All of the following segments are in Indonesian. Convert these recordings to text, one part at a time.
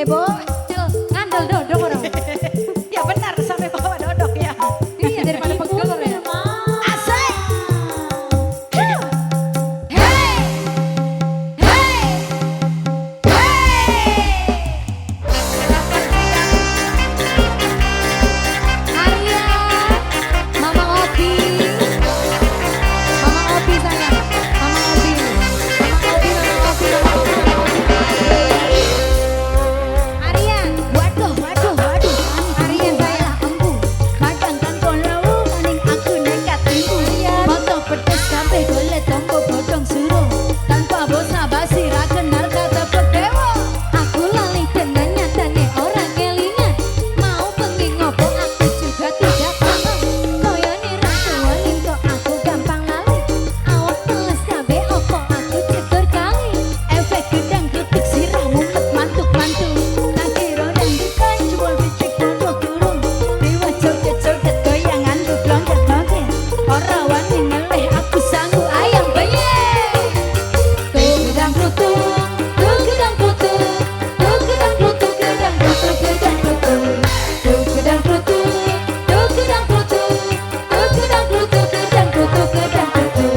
Bo, ngandel dodok orang. Ya benar sampai bawa dodok ya. Iya daripada pegel ya. Asik. Hey, hey, hey. Arya, Mama Opi, Mama Opi sayang, Mama Opi, Mama Opi, Mama Opi, Mama Opi. Arya, Waduh, waduh, waduh. Arya sayang, empu. Kadang kan kalau maning aku nekat ibu. Moto pedes kabeh golek tombo bodong suruh. Tanpa bosa basi ra kenal kata pedewo. Aku lali dengan nyatane orang kelingan. Mau pengen ngopo aku juga tidak paham. Koyo nira suwani kok aku gampang lali. Awak teles kabeh opo aku cetur kali. Efek gedang getik sirah mumet mantuk-mantuk. Tak kira dan bukan jual bicik tanpa turun. Dewa joget-joget goyangan tuh loncat-loncat. Ora wani ngeleh aku sanggup ayam baye. Gedang klutuk, gedang klutuk, gedang klutuk, gedang klutuk, gedang klutuk. Gedang klutuk, gedang klutuk, gedang klutuk, gedang klutuk, gedang klutuk.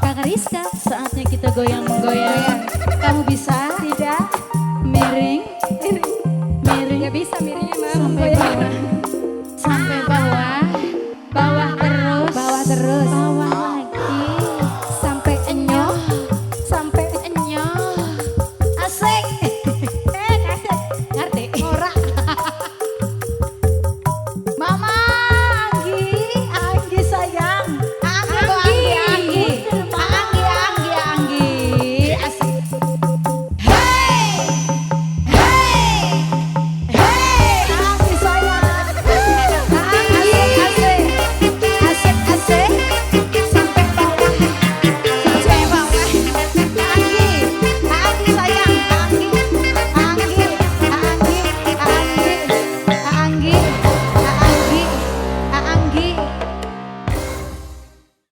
Kakak Rizka, saatnya kita goyang-goyang. Kamu bisa? Tidak?